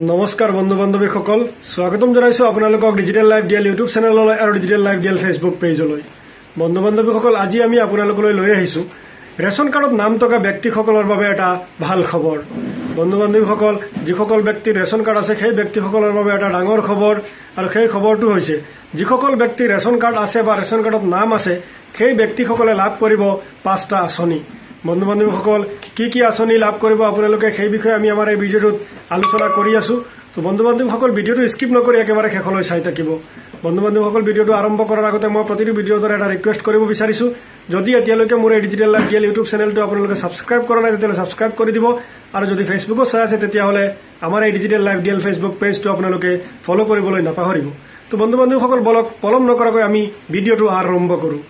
নমস্কাৰ বন্ধু বান্ধৱীসকল, স্বাগতম জনাইছোঁ আপোনালোকক ডিজিটেল লাইভ ডিএল ইউটিউব চেনেললৈ আৰু ডিজিটেল লাইভ ডিএল ফেচবুক পেজলৈ। বন্ধু বান্ধৱীসকল, আজি আমি আপোনালোকলৈ লৈ আহিছোঁ ৰেচন কাৰ্ডত নাম থকা ব্যক্তিসকলৰ বাবে এটা ভাল খবৰ। বন্ধু বান্ধৱীসকল, যিসকল ব্যক্তিৰ ৰেচন কাৰ্ড আছে সেই ব্যক্তিসকলৰ বাবে এটা ডাঙৰ খবৰ, আৰু সেই খবৰটো হৈছে যিসকল ব্যক্তিৰ ৰেচন কাৰ্ড আছে বা ৰেচন কাৰ্ডত নাম আছে সেই ব্যক্তিসকলে লাভ কৰিব 5টা আঁচনি। বন্ধু বান্ধৱীসকল, কি আঁচনি লাভ কৰিব আপোনালোকে সেই বিষয়ে আমি আমাৰ এই ভিডিঅ'টোত আলোচনা কৰি আছোঁ। তো বন্ধু বান্ধৱীসকল, ভিডিঅ'টো স্কিপ নকৰি একেবাৰে শেষলৈ চাই থাকিব। বন্ধু বান্ধৱীসকল, ভিডিঅ'টো আৰম্ভ কৰাৰ আগতে মই প্ৰতিটো ভিডিঅ'ৰ দৰে এটা ৰিকুৱেষ্ট কৰিব বিচাৰিছোঁ, যদি এতিয়ালৈকে মোৰ এই ডিজিটেল লাইভ ডিএল ইউটিউব চেনেলটো আপোনালোকে ছাবস্ক্ৰাইব কৰা নাই তেতিয়াহ'লে ছাবস্ক্ৰাইব কৰি দিব, আৰু যদি ফেচবুকত চাই আছে তেতিয়াহ'লে আমাৰ এই ডিজিটেল লাইভ ডিএল ফেচবুক পেজটো আপোনালোকে ফ'ল' কৰিবলৈ নাপাহৰিব। তো বন্ধু বান্ধৱীসকল, বলক পলম নকৰাকৈ আমি ভিডিঅ'টো আৰম্ভ কৰোঁ।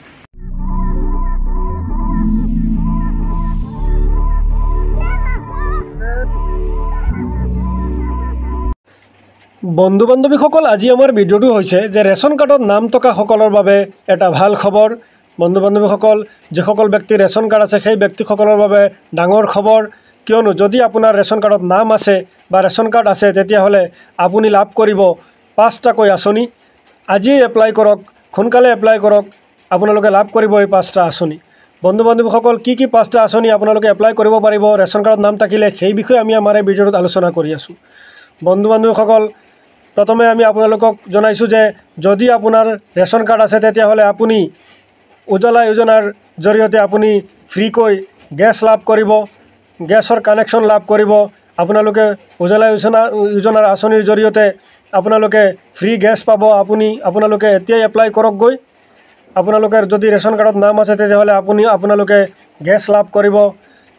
বন্ধু বান্ধৱীসকল, আজি আমাৰ ভিডিঅ'টো হৈছে যে ৰেচন কাৰ্ডত নাম থকা সকলৰ বাবে এটা ভাল খবৰ। বন্ধু বান্ধৱীসকল, যিসকল ব্যক্তিৰ ৰেচন কাৰ্ড আছে সেই ব্যক্তিসকলৰ বাবে ডাঙৰ খবৰ, কিয়নো যদি আপোনাৰ ৰেচন কাৰ্ডত নাম আছে বা ৰেচন কাৰ্ড আছে তেতিয়াহ'লে আপুনি লাভ কৰিব 5টাকৈ আঁচনি। আজিয়ে এপ্লাই কৰক, সোনকালে এপ্লাই কৰক, আপোনালোকে লাভ কৰিব এই 5টা আঁচনি। বন্ধু বান্ধৱীসকল, কি 5টা আঁচনি আপোনালোকে এপ্লাই কৰিব পাৰিব ৰেচন কাৰ্ডত নাম থাকিলে সেই বিষয়ে আমি আমাৰ এই ভিডিঅ'টোত আলোচনা কৰি আছোঁ। বন্ধু বান্ধৱীসকল, প্ৰথমে আমি আপোনালোকক জনাইছোঁ যে যদি আপোনাৰ ৰেচন কাৰ্ড আছে তেতিয়াহ'লে আপুনি উজ্জ্বলা যোজনাৰ জৰিয়তে আপুনি ফ্ৰীকৈ গেছ লাভ কৰিব, গেছৰ কানেকশ্যন লাভ কৰিব। আপোনালোকে উজ্জ্বলা যোজনাৰ আঁচনিৰ জৰিয়তে আপোনালোকে ফ্ৰী গেছ পাব। আপোনালোকে এতিয়াই এপ্লাই কৰকগৈ। আপোনালোকৰ যদি ৰেচন কাৰ্ডত নাম আছে তেতিয়াহ'লে আপোনালোকে গেছ লাভ কৰিব,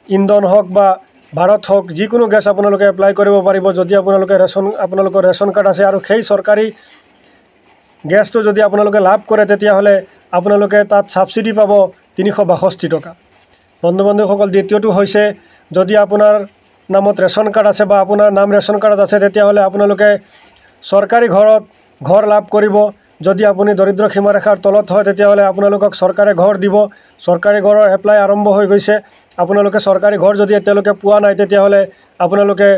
ইন্ধন হওক বা ভাৰত হওক, যিকোনো গেছ আপোনালোকে এপ্লাই কৰিব পাৰিব যদি আপোনালোকৰ ৰেচন কাৰ্ড আছে, আৰু সেই চৰকাৰী গেছটো যদি আপোনালোকে লাভ কৰে তেতিয়াহ'লে আপোনালোকে তাত ছাবচিডি পাব 362 টকা। বন্ধু বান্ধৱীসকল, দ্বিতীয়টো হৈছে যদি আপোনাৰ নামত ৰেচন কাৰ্ড আছে বা আপোনাৰ নাম ৰেচন কাৰ্ডত আছে তেতিয়াহ'লে আপোনালোকে চৰকাৰী ঘৰ লাভ কৰিব। যদি আপুনি দৰিদ্ৰ সীমাৰেখাৰ তলত হয় তেতিয়াহ'লে আপোনালোকক চৰকাৰে ঘৰ দিব। চৰকাৰী ঘৰৰ এপ্লাই আৰম্ভ হৈ গৈছে। আপোনালোকে চৰকাৰী ঘৰ যদি এতিয়ালৈকে পোৱা নাই তেতিয়াহ'লে আপোনালোকে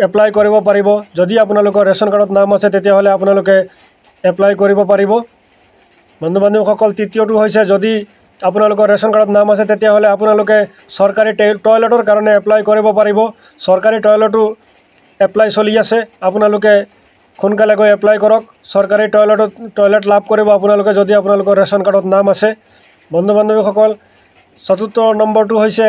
এপ্লাই কৰিব পাৰিব। যদি আপোনালোকৰ ৰেচন কাৰ্ডত নাম আছে তেতিয়াহ'লে আপোনালোকে এপ্লাই কৰিব পাৰিব। বন্ধু বান্ধৱীসকল, তৃতীয়টো হৈছে যদি আপোনালোকৰ ৰেচন কাৰ্ডত নাম আছে তেতিয়াহ'লে আপোনালোকে চৰকাৰী টয়লেটৰ কাৰণে এপ্লাই কৰিব পাৰিব। চৰকাৰী টয়লেটো এপ্লাই চলি আছে, আপোনালোকে সোনকালে গৈ এপ্লাই কৰক। চৰকাৰী টয়লেট লাভ কৰিব আপোনালোকে যদি আপোনালোকৰ ৰেচন কাৰ্ডত নাম আছে। বন্ধু বান্ধৱীসকল, চতুৰ্থ নম্বৰটো হৈছে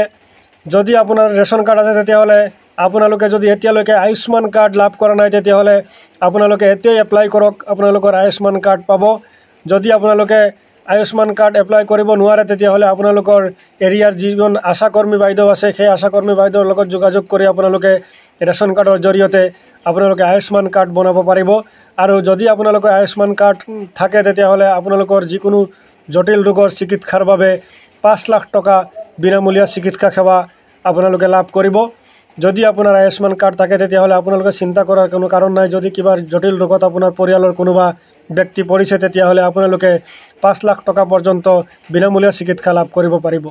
যদি আপোনাৰ ৰেচন কাৰ্ড আছে তেতিয়াহ'লে আপোনালোকে যদি এতিয়ালৈকে আয়ুষ্মান কাৰ্ড লাভ কৰা নাই তেতিয়াহ'লে আপোনালোকে এতিয়াই এপ্লাই কৰক, আপোনালোকৰ আয়ুষ্মান কাৰ্ড পাব। যদি আপোনালোকে আয়ুষ্মান কাৰ্ড এপ্লাই কৰিব নোৱাৰে তেতিয়াহ'লে আপোনালোকৰ এৰিয়াৰ যিজন আশাকৰ্মী বাইদেউ আছে সেই আশাকৰ্মী বাইদেউৰ লগত যোগাযোগ কৰি আপোনালোকে ৰেচন কাৰ্ডৰ জৰিয়তে আপোনালোকে আয়ুষ্মান কাৰ্ড বনাব পাৰিব। আৰু যদি আপোনালোকৰ আয়ুষ্মান কাৰ্ড থাকে তেতিয়াহ'লে আপোনালোকৰ যিকোনো জটিল ৰোগৰ চিকিৎসাৰ বাবে 5 লাখ টকা বিনামূলীয়া চিকিৎসা সেৱা আপোনালোকে লাভ কৰিব। যদি আপোনাৰ আয়ুষ্মান কাৰ্ড থাকে তেতিয়াহ'লে আপোনালোকে চিন্তা কৰাৰ কোনো কাৰণ নাই। যদি কিবা জটিল ৰোগত আপোনাৰ পৰিয়ালৰ কোনোবা ব্যক্তি পৰিছে তেতিয়াহ'লে আপোনালোকে 5 লাখ টকা পৰ্যন্ত বিনামূলীয়া চিকিৎসা লাভ কৰিব পাৰিব।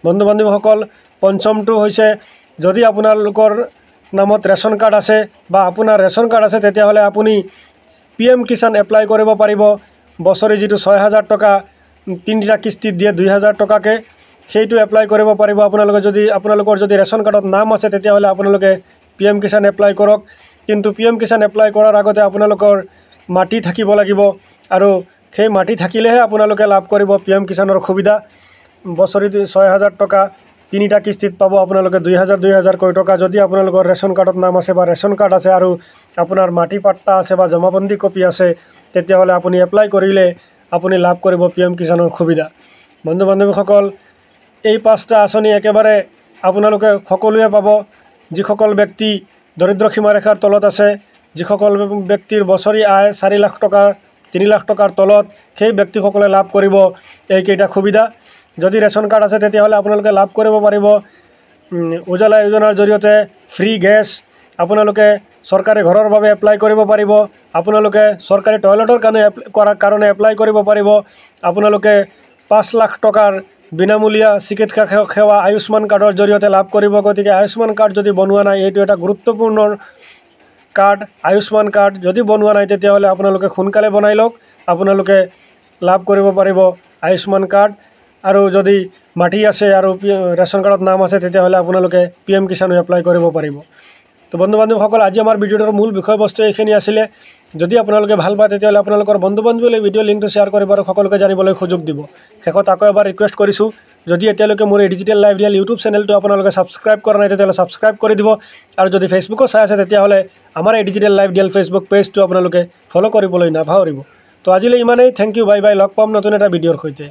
বন্ধু বান্ধৱীসকল, পঞ্চমটো হৈছে যদি আপোনালোকৰ নামত ৰেচন কাৰ্ড আছে বা আপোনাৰ ৰেচন কাৰ্ড আছে তেতিয়াহ'লে আপুনি PM কিষাণ এপ্লাই কৰিব পাৰিব। বছৰি যিটো 6,000 টকা 3টা কিস্তিত দিয়ে 2,000 টকাকৈ, সেইটো এপ্লাই কৰিব পাৰিব। আপোনালোকৰ যদি ৰেচন কাৰ্ডত নাম আছে তেতিয়াহ'লে আপোনালোকে PM কিষাণ এপ্লাই কৰক। কিন্তু PM কিষাণ এপ্লাই কৰাৰ আগতে আপোনালোকৰ মাটি থাকিব লাগিব, আৰু সেই মাটি থাকিলেহে আপোনালোকে লাভ কৰিব PM কিষাণৰ সুবিধা। বছৰি 6,000 টকা 3টা কিস্তিত পাব আপোনালোকে 2,000কৈ টকা। যদি আপোনালোকৰ ৰেচন কাৰ্ডত নাম আছে বা ৰেচন কাৰ্ড আছে আৰু আপোনাৰ মাটি পাট্টা আছে বা জমাবন্দী কপি আছে তেতিয়াহ'লে আপুনি এপ্লাই কৰিলে আপুনি লাভ কৰিব PM কিষাণৰ সুবিধা। বন্ধু বান্ধৱীসকল, এই 5টা আঁচনি একেবাৰে আপোনালোকে সকলোৱে পাব। যিসকল ব্যক্তি দৰিদ্ৰ সীমাৰেখাৰ তলত আছে, যিসকল ব্যক্তিৰ বছৰি আয় 4 লাখ টকা 3 লাখ টকাৰ তলত, সেই ব্যক্তিসকলে লাভ কৰিব এইকেইটা সুবিধা। যদি ৰেচন কাৰ্ড আছে তেতিয়াহ'লে আপোনালোকে লাভ কৰিব পাৰিব উজ্জ্বলা যোজনাৰ জৰিয়তে ফ্ৰী গেছ। আপোনালোকে চৰকাৰী ঘৰৰ বাবে এপ্লাই কৰিব পাৰিব। আপোনালোকে চৰকাৰী টয়লেটৰ কাৰণে এপ্লাই কৰিব পাৰিব। আপোনালোকে 5 লাখ টকাৰ বিনামূলীয়া চিকিৎসা সেৱা আয়ুষ্মান কাৰ্ডৰ জৰিয়তে লাভ কৰিব। গতিকে আয়ুষ্মান কাৰ্ড যদি বনোৱা নাই, এইটো এটা গুৰুত্বপূৰ্ণ কাৰ্ড আয়ুষ্মান কাৰ্ড যদি বনোৱা নাই তেতিয়াহ'লে আপোনালোকে সোনকালে বনাই লওক আপোনালোকে লাভ কৰিব পাৰিব আয়ুষ্মান কাৰ্ড আৰু যদি মাটি আছে আৰু ৰেচন কাৰ্ডত নাম আছে তেতিয়াহ'লে আপোনালোকে PM কিষাণো এপ্লাই কৰিব পাৰিব তো বন্ধু বান্ধৱীসকল আজি আমাৰ ভিডিঅ'টোৰ মূল বিষয়বস্তু এইখিনি আছিলে যদি আপোনালোকে ভাল পায় তেতিয়াহ'লে আপোনালোকৰ বন্ধু বান্ধৱীলৈ ভিডিঅ' লিংকটো শ্বেয়াৰ কৰিব আৰু সকলোকে জানিবলৈ সুযোগ দিব শেষত আকৌ এবাৰ ৰিকুৱেষ্ট কৰিছোঁ যদি এতিয়ালৈকে মোৰ এই ডিজিটেল লাইফ ৰিয়েল ইউটিউব চেনেলটো আপোনালোকে ছাবস্ক্ৰাইব কৰা নাই তেতিয়াহ'লে ছাবস্ক্ৰাইব কৰি দিব আৰু যদি ফেচবুকত চাই আছে তেতিয়াহ'লে আমাৰ এই ডিজিটেল লাইফ ৰিয়েল ফেচবুক পেজটো আপোনালোকে ফ'ল' কৰিবলৈ নাপাহৰিব তো আজিলৈ ইমানেই থেংক ইউ বাই বাই লগ পাম নতুন এটা ভিডিঅ'ৰ সৈতে